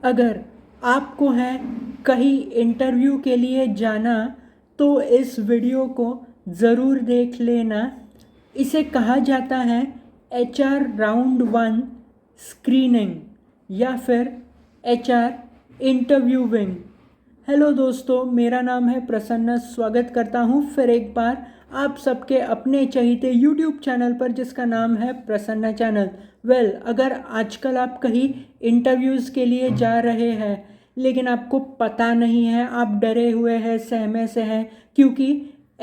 अगर आपको है कहीं इंटरव्यू के लिए जाना तो इस वीडियो को ज़रूर देख लेना। इसे कहा जाता है HR राउंड 1 स्क्रीनिंग या फिर HR इंटरव्यूइंग। हेलो दोस्तों, मेरा नाम है प्रसन्न। स्वागत करता हूँ फिर एक बार आप सबके अपने चहीते YouTube चैनल पर जिसका नाम है प्रसन्न चैनल। अगर आजकल आप कहीं इंटरव्यूज़ के लिए जा रहे हैं लेकिन आपको पता नहीं है, आप डरे हुए हैं, सहमे से हैं क्योंकि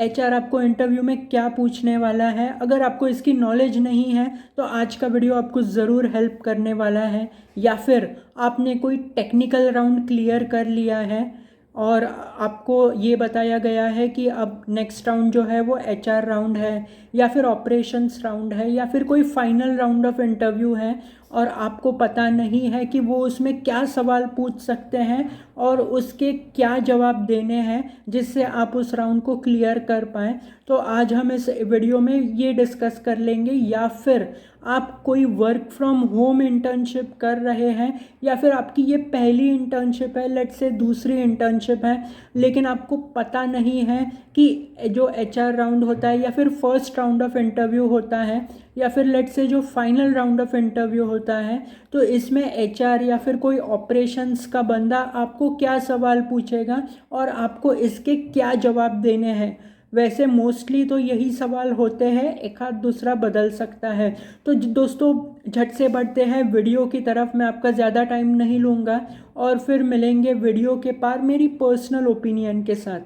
HR आपको इंटरव्यू में क्या पूछने वाला है, अगर आपको इसकी नॉलेज नहीं है तो आज का वीडियो आपको ज़रूर हेल्प करने वाला है। या फिर आपने कोई टेक्निकल राउंड क्लियर कर लिया है और आपको ये बताया गया है कि अब नेक्स्ट राउंड जो है वो HR राउंड है या फिर ऑपरेशंस राउंड है या फिर कोई फाइनल राउंड ऑफ इंटरव्यू है और आपको पता नहीं है कि वो उसमें क्या सवाल पूछ सकते हैं और उसके क्या जवाब देने हैं जिससे आप उस राउंड को क्लियर कर पाएँ। तो आज हम इस वीडियो में ये डिस्कस कर लेंगे। या फिर आप कोई वर्क फ्रॉम होम इंटर्नशिप कर रहे हैं या फिर आपकी ये पहली इंटर्नशिप है, लेट्स से दूसरी इंटर्नशिप है, लेकिन आपको पता नहीं है कि जो HR राउंड होता है या फिर फर्स्ट राउंड ऑफ इंटरव्यू होता है या फिर लेट्स से जो फाइनल राउंड ऑफ इंटरव्यू होता है, तो इसमें HR या फिर कोई ऑपरेशंस का बंदा आपको क्या सवाल पूछेगा और आपको इसके क्या जवाब देने हैं। वैसे मोस्टली तो यही सवाल होते हैं, एक आध दूसरा बदल सकता है। तो दोस्तों झट से बढ़ते हैं वीडियो की तरफ। मैं आपका ज़्यादा टाइम नहीं लूँगा और फिर मिलेंगे वीडियो के पार मेरी पर्सनल ओपिनियन के साथ।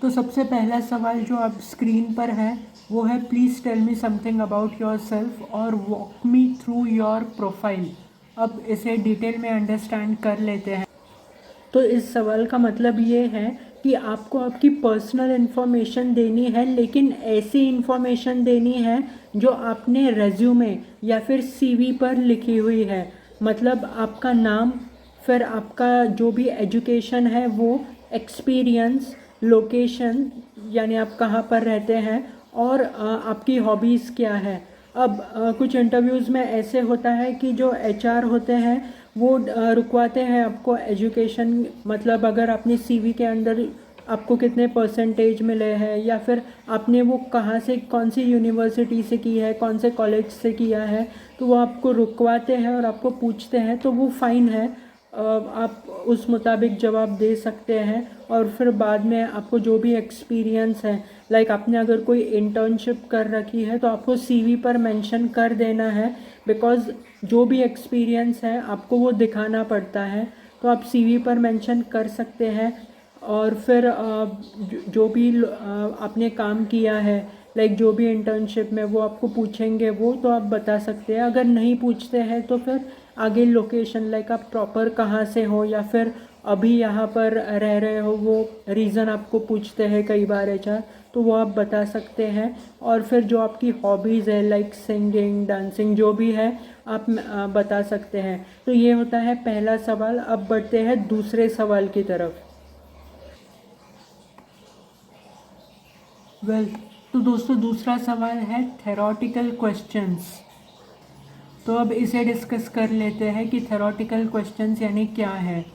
तो सबसे पहला सवाल जो आप स्क्रीन पर है वो है, please tell me something about yourself और walk me through your profile. अब इसे डिटेल में अंडरस्टैंड कर लेते हैं। तो इस सवाल का मतलब ये है कि आपको आपकी पर्सनल इन्फॉर्मेशन देनी है, लेकिन ऐसी इन्फॉर्मेशन देनी है जो आपने रेज्यूमे या फिर CV पर लिखी हुई है। मतलब आपका नाम, फिर आपका जो भी एजुकेशन है वो, एक्सपीरियंस, लोकेशन यानी आप कहाँ पर रहते हैं और आपकी हॉबीज़ क्या है। अब कुछ इंटरव्यूज़ में ऐसे होता है कि जो HR होते हैं वो रुकवाते हैं आपको एजुकेशन, मतलब अगर आपने CV के अंदर आपको कितने परसेंटेज मिले हैं या फिर आपने वो कहाँ से, कौन सी यूनिवर्सिटी से की है, कौन से कॉलेज से किया है, तो वो आपको रुकवाते हैं और आपको पूछते हैं। तो वो फ़ाइन है, आप उस मुताबिक जवाब दे सकते हैं। और फिर बाद में आपको जो भी एक्सपीरियंस है, लाइक आपने अगर कोई इंटर्नशिप कर रखी है तो आपको CV पर मेंशन कर देना है, बिकॉज़ जो भी एक्सपीरियंस है आपको वो दिखाना पड़ता है। तो आप CV पर मेंशन कर सकते हैं। और फिर जो भी आपने काम किया है, लाइक जो भी इंटर्नशिप में वो आपको पूछेंगे वो तो आप बता सकते हैं। अगर नहीं पूछते हैं तो फिर आगे लोकेशन, लाइक आप प्रॉपर कहाँ से हो या फिर अभी यहाँ पर रह रहे हो, वो रीज़न आपको पूछते हैं कई बार HR, तो वो आप बता सकते हैं। और फिर जो आपकी हॉबीज़ है, लाइक सिंगिंग, डांसिंग, जो भी है आप बता सकते हैं। तो ये होता है पहला सवाल। अब बढ़ते हैं दूसरे सवाल की तरफ। तो दोस्तों दूसरा सवाल है थेरोटिकल क्वेश्चंस। तो अब इसे डिस्कस कर लेते हैं कि थेरोटिकल क्वेश्चंस यानी क्या है।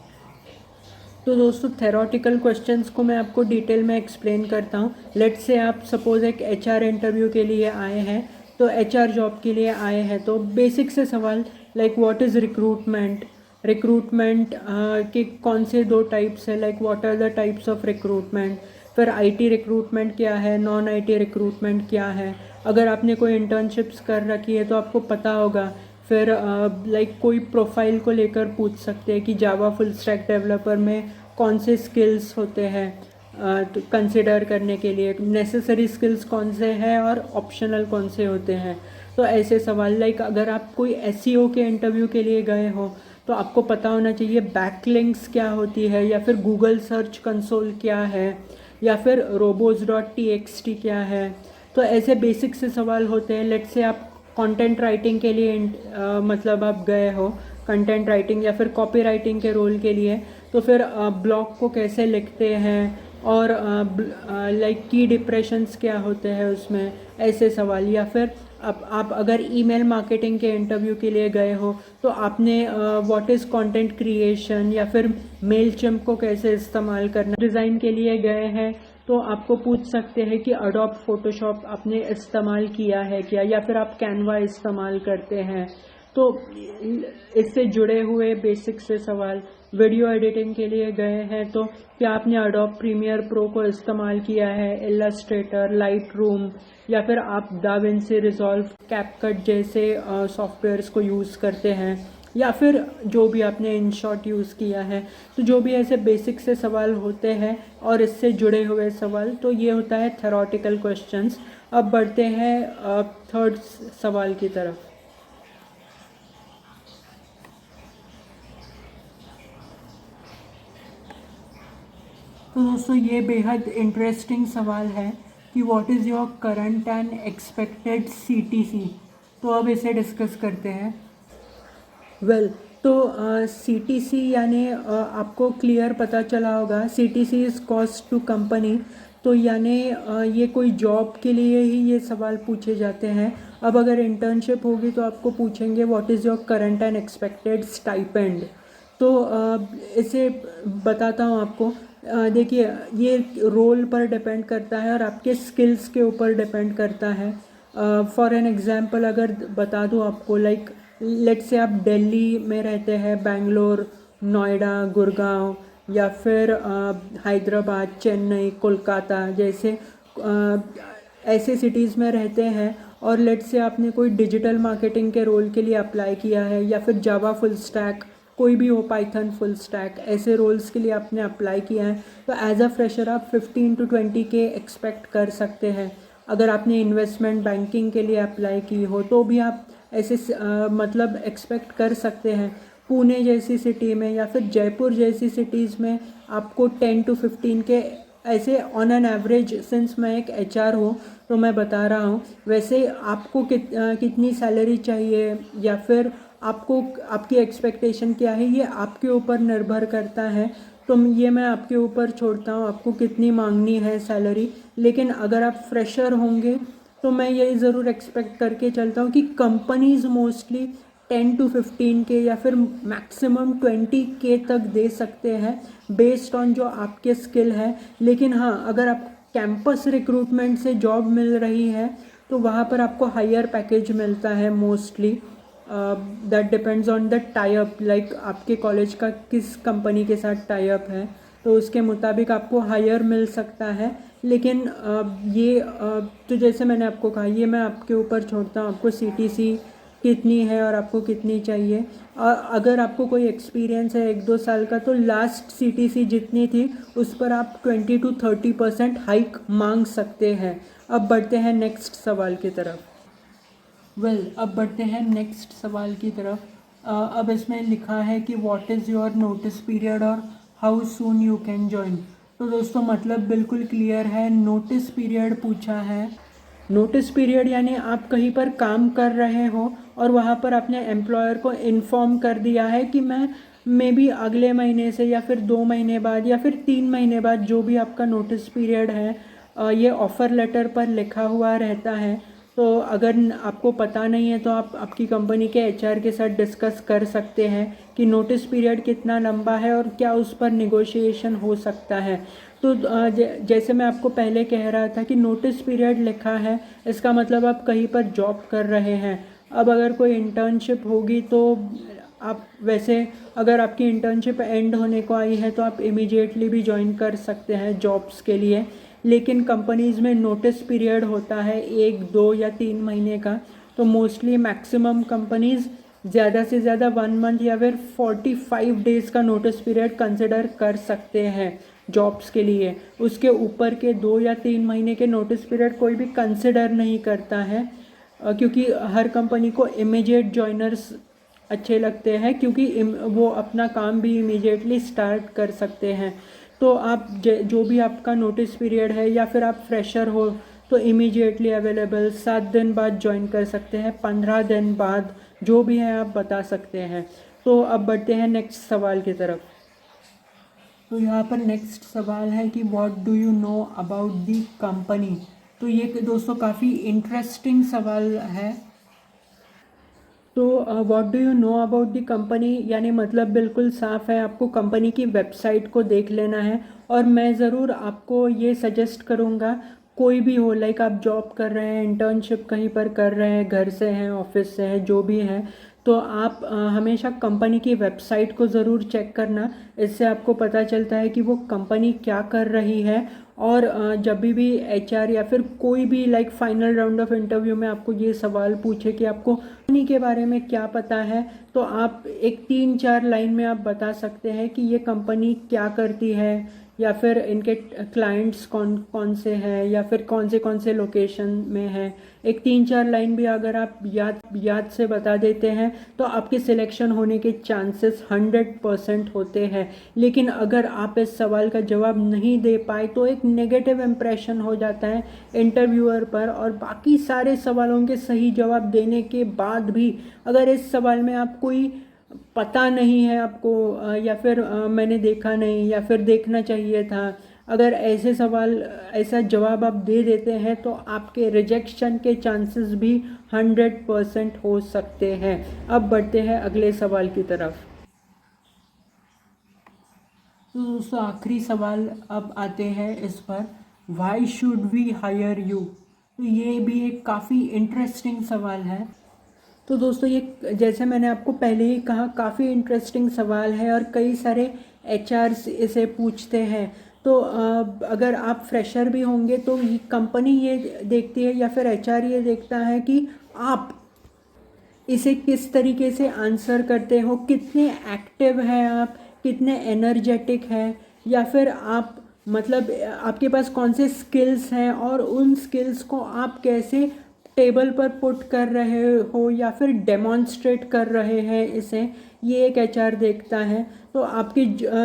तो दोस्तों थेरोटिकल क्वेश्चंस को मैं आपको डिटेल में एक्सप्लेन करता हूँ। लेट्स से आप सपोज़ एक HR इंटरव्यू के लिए आए हैं, तो HR जॉब के लिए आए हैं, तो बेसिक से सवाल like what is recruitment, recruitment के कौन से 2 टाइप्स है, like what are the types of recruitment. फिर IT रिक्रूटमेंट क्या है, नॉन IT रिक्रूटमेंट क्या है। अगर आपने कोई इंटर्नशिप्स कर रखी है तो आपको पता होगा। फिर लाइक कोई प्रोफाइल को लेकर पूछ सकते हैं कि जावा फुल स्टैक डेवलपर में कौन से स्किल्स होते हैं कंसिडर करने के लिए, नेसेसरी स्किल्स कौन से हैं और ऑप्शनल कौन से होते हैं। तो ऐसे सवाल, लाइक अगर आप कोई SEO के इंटरव्यू के लिए गए हो तो आपको पता होना चाहिए बैकलिंक्स क्या होती है या फिर गूगल सर्च कंसोल क्या है या फिर robots.txt क्या है। तो ऐसे बेसिक से सवाल होते हैं। लेट्स से आप कंटेंट राइटिंग के लिए मतलब आप गए हो कंटेंट राइटिंग या फिर कॉपी राइटिंग के रोल के लिए, तो फिर ब्लॉग को कैसे लिखते हैं और लाइक की डिप्रेशंस क्या होते हैं उसमें, ऐसे सवाल। या फिर आप अगर ईमेल मार्केटिंग के इंटरव्यू के लिए गए हो तो आपने व्हाट इज़ कंटेंट क्रिएशन या फिर मेलचिम्प को कैसे इस्तेमाल करना, डिज़ाइन के लिए गए हैं तो आपको पूछ सकते हैं कि अडोब फोटोशॉप आपने इस्तेमाल किया है क्या, या फिर आप कैनवा इस्तेमाल करते हैं। तो इससे जुड़े हुए बेसिक से सवाल। वीडियो एडिटिंग के लिए गए हैं तो क्या आपने अडोब प्रीमियर प्रो को इस्तेमाल किया है, इलस्ट्रेटर, लाइट रूम, या फिर आप दाविंसी रिजॉल्व, कैपकट जैसे सॉफ्टवेयर्स को यूज़ करते हैं, या फिर जो भी आपने InShot यूज़ किया है। तो जो भी ऐसे बेसिक से सवाल होते हैं और इससे जुड़े हुए सवाल, तो ये होता है थ्योरेटिकल क्वेश्चंस। अब बढ़ते हैं थर्ड सवाल की तरफ। तो दोस्तों ये बेहद इंटरेस्टिंग सवाल है कि what is your current and expected CTC। तो अब इसे डिस्कस करते हैं। तो CTC यानी आपको क्लियर पता चला होगा, CTC is cost to company. तो यानी ये कोई जॉब के लिए ही ये सवाल पूछे जाते हैं। अब अगर इंटर्नशिप होगी तो आपको पूछेंगे what is your current and expected stipend. तो इसे बताता हूँ आपको। देखिए ये रोल पर डिपेंड करता है और आपके स्किल्स के ऊपर डिपेंड करता है। फॉर एन एग्जांपल अगर बता दूँ आपको, लाइक लेट्स से आप दिल्ली में रहते हैं, बेंगलोर, नोएडा, गुड़गांव, या फिर हैदराबाद, चेन्नई, कोलकाता जैसे ऐसे सिटीज़ में रहते हैं, और लेट्स से आपने कोई डिजिटल मार्केटिंग के रोल के लिए अप्लाई किया है, या फिर जावा फुल स्टैक, कोई भी हो, पाइथन फुल स्टैक, ऐसे रोल्स के लिए आपने अप्लाई किया है, तो एज अ फ्रेशर आप 15 to 20 के एक्सपेक्ट कर सकते हैं। अगर आपने इन्वेस्टमेंट बैंकिंग के लिए अप्लाई की हो तो भी आप ऐसे मतलब एक्सपेक्ट कर सकते हैं। पुणे जैसी सिटी में या फिर जयपुर जैसी सिटीज़ में आपको 10 to 15 के ऐसे ऑन एन एवरेज, सिंस मैं एक HR हूँ तो मैं बता रहा हूँ, वैसे आपको कितनी सैलरी चाहिए या फिर आपको आपकी एक्सपेक्टेशन क्या है, ये आपके ऊपर निर्भर करता है। तो ये मैं आपके ऊपर छोड़ता हूँ आपको कितनी मांगनी है सैलरी। लेकिन अगर आप फ्रेशर होंगे तो मैं ये ज़रूर एक्सपेक्ट करके चलता हूँ कि कंपनीज़ मोस्टली 10 to 15 के या फिर मैक्सिमम 20 के तक दे सकते हैं बेस्ड ऑन जो आपके स्किल है। लेकिन हाँ, अगर आप कैंपस रिक्रूटमेंट से जॉब मिल रही है तो वहाँ पर आपको हायर पैकेज मिलता है mostly. That depends on the tie up, like आपके कॉलेज का किस कंपनी के साथ टाई अप है, तो उसके मुताबिक आपको हायर मिल सकता है। लेकिन तो जैसे मैंने आपको कहा, ये मैं आपके ऊपर छोड़ता हूँ आपको CTC कितनी है और आपको कितनी चाहिए। और अगर आपको कोई एक्सपीरियंस है 1-2 साल का तो लास्ट CTC जितनी थी उस पर आप 20 to 30% हाइक मांग सकते हैं। अब बढ़ते हैं नेक्स्ट सवाल की तरफ। अब बढ़ते हैं नेक्स्ट सवाल की तरफ। अब इसमें लिखा है कि what is your notice period और how soon you can join. तो दोस्तों मतलब बिल्कुल क्लियर है, नोटिस पीरियड पूछा है। नोटिस पीरियड यानी आप कहीं पर काम कर रहे हो और वहाँ पर अपने एम्प्लॉयर को इन्फॉर्म कर दिया है कि मैं मे बी अगले महीने से या फिर 2 महीने बाद या फिर 3 महीने बाद, जो भी आपका नोटिस पीरियड है, ये ऑफ़र लेटर पर लिखा हुआ रहता है। तो अगर आपको पता नहीं है तो आप आपकी कंपनी के HR के साथ डिस्कस कर सकते हैं कि नोटिस पीरियड कितना लंबा है और क्या उस पर निगोशिएशन हो सकता है। तो जैसे मैं आपको पहले कह रहा था कि नोटिस पीरियड लिखा है, इसका मतलब आप कहीं पर जॉब कर रहे हैं। अब अगर कोई इंटर्नशिप होगी तो आप वैसे, अगर आपकी इंटर्नशिप एंड होने को आई है तो आप इमीडिएटली भी ज्वाइन कर सकते हैं जॉब्स के लिए। लेकिन कंपनीज़ में नोटिस पीरियड होता है 1, 2 या 3 महीने का। तो मोस्टली मैक्सिमम कंपनीज़ ज़्यादा से ज़्यादा 1 मंथ या फिर 45 डेज़ का नोटिस पीरियड कंसिडर कर सकते हैं जॉब्स के लिए। उसके ऊपर के 2 या 3 महीने के नोटिस पीरियड कोई भी कंसिडर नहीं करता है, क्योंकि हर कंपनी को इमीडिएट जॉइनर्स अच्छे लगते हैं, क्योंकि वो अपना काम भी इमीडिएटली स्टार्ट कर सकते हैं। तो आप जो भी आपका नोटिस पीरियड है या फिर आप फ्रेशर हो तो इमीडिएटली अवेलेबल, 7 दिन बाद ज्वाइन कर सकते हैं, 15 दिन बाद, जो भी है आप बता सकते हैं। तो अब बढ़ते हैं नेक्स्ट सवाल की तरफ। तो यहाँ पर नेक्स्ट सवाल है कि what do you know about the company. तो ये दोस्तों काफ़ी इंटरेस्टिंग सवाल है। तो what do you know about the company, यानी मतलब बिल्कुल साफ़ है, आपको कंपनी की वेबसाइट को देख लेना है। और मैं ज़रूर आपको ये सजेस्ट करूँगा, कोई भी हो, लाइक आप जॉब कर रहे हैं, इंटर्नशिप कहीं पर कर रहे हैं, घर से हैं, ऑफिस से हैं, जो भी है, तो आप हमेशा कंपनी की वेबसाइट को ज़रूर चेक करना। इससे आपको पता चलता है कि वो कंपनी क्या कर रही है। और जब भी एचआर या फिर कोई भी like final round of interview में आपको ये सवाल पूछे कि आपको कंपनी के बारे में क्या पता है, तो आप एक 3-4 लाइन में आप बता सकते हैं कि ये कंपनी क्या करती है, या फिर इनके क्लाइंट्स कौन कौन से हैं, या फिर कौन से लोकेशन में है। एक 3-4 लाइन भी अगर आप याद से बता देते हैं तो आपके सिलेक्शन होने के चांसेस 100% होते हैं। लेकिन अगर आप इस सवाल का जवाब नहीं दे पाए तो एक नेगेटिव इम्प्रेशन हो जाता है इंटरव्यूअर पर। और बाकी सारे सवालों के सही जवाब देने के बाद भी अगर इस सवाल में आप कोई पता नहीं है आपको, या फिर मैंने देखा नहीं, या फिर देखना चाहिए था, अगर ऐसे सवाल ऐसा जवाब आप दे देते हैं तो आपके रिजेक्शन के चांसेस भी 100% हो सकते हैं। अब बढ़ते हैं अगले सवाल की तरफ। तो दोस्तों आखिरी सवाल अब आते हैं इस पर, why should we hire you. तो ये भी एक काफ़ी इंटरेस्टिंग सवाल है। तो दोस्तों ये जैसे मैंने आपको पहले ही कहा, काफ़ी इंटरेस्टिंग सवाल है और कई सारे एचआर्स इसे पूछते हैं। तो अगर आप फ्रेशर भी होंगे तो कंपनी ये देखती है या फिर एचआर ये देखता है कि आप इसे किस तरीके से आंसर करते हो, कितने एक्टिव हैं आप, कितने एनर्जेटिक हैं, या फिर आप मतलब आपके पास कौन से स्किल्स हैं और उन स्किल्स को आप कैसे टेबल पर पुट कर रहे हो या फिर डेमॉन्स्ट्रेट कर रहे हैं इसे, ये एक एचआर देखता है। तो आपकी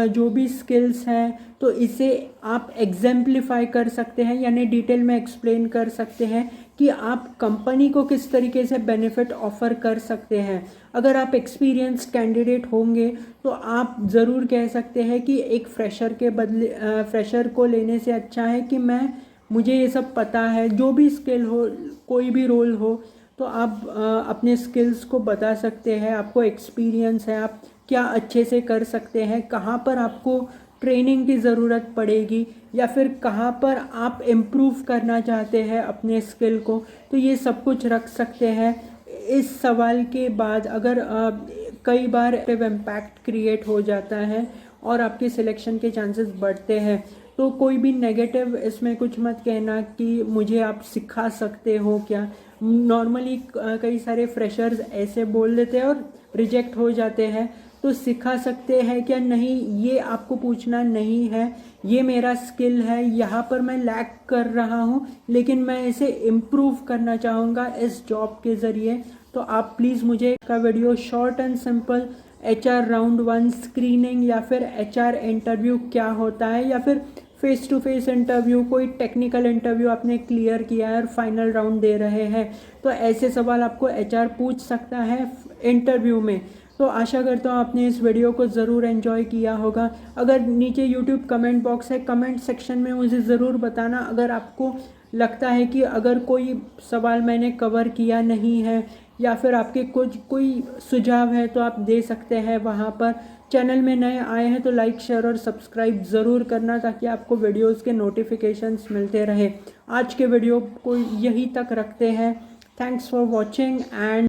जो भी स्किल्स हैं तो इसे आप एग्जाम्प्लीफाई कर सकते हैं, यानी डिटेल में एक्सप्लेन कर सकते हैं कि आप कंपनी को किस तरीके से बेनिफिट ऑफ़र कर सकते हैं। अगर आप एक्सपीरियंस कैंडिडेट होंगे तो आप ज़रूर कह सकते हैं कि एक फ्रेशर के बदले फ्रेशर को लेने से अच्छा है कि मुझे ये सब पता है, जो भी स्किल हो, कोई भी रोल हो, तो आप अपने स्किल्स को बता सकते हैं। आपको एक्सपीरियंस है, आप क्या अच्छे से कर सकते हैं, कहाँ पर आपको ट्रेनिंग की ज़रूरत पड़ेगी, या फिर कहाँ पर आप इम्प्रूव करना चाहते हैं अपने स्किल को, तो ये सब कुछ रख सकते हैं। इस सवाल के बाद अगर कई बार इम्पैक्ट क्रिएट हो जाता है और आपके सिलेक्शन के चांसेस बढ़ते हैं। तो कोई भी नेगेटिव इसमें कुछ मत कहना कि मुझे आप सिखा सकते हो क्या। नॉर्मली कई सारे फ्रेशर्स ऐसे बोल देते हैं और रिजेक्ट हो जाते हैं। तो सिखा सकते हैं क्या, नहीं, ये आपको पूछना नहीं है, ये मेरा स्किल है, यहाँ पर मैं लैक कर रहा हूँ लेकिन मैं इसे इम्प्रूव करना चाहूँगा इस जॉब के ज़रिए। तो आप प्लीज़ मुझे का video short and simple HR round 1 screening या फिर एचआर इंटरव्यू क्या होता है, या फिर फेस टू फेस इंटरव्यू, कोई टेक्निकल इंटरव्यू आपने क्लियर किया है और फाइनल राउंड दे रहे हैं, तो ऐसे सवाल आपको एचआर पूछ सकता है इंटरव्यू में। तो आशा करता हूँ आपने इस वीडियो को ज़रूर एंजॉय किया होगा। अगर नीचे यूट्यूब कमेंट बॉक्स है, कमेंट सेक्शन में मुझे ज़रूर बताना अगर आपको लगता है कि अगर कोई सवाल मैंने कवर किया नहीं है, या फिर आपके कोई सुझाव है तो आप दे सकते हैं वहाँ पर। चैनल में नए आए हैं तो लाइक, शेयर और सब्सक्राइब ज़रूर करना ताकि आपको वीडियोज़ के नोटिफिकेशंस मिलते रहे। आज के वीडियो को यहीं तक रखते हैं। Thanks for watching and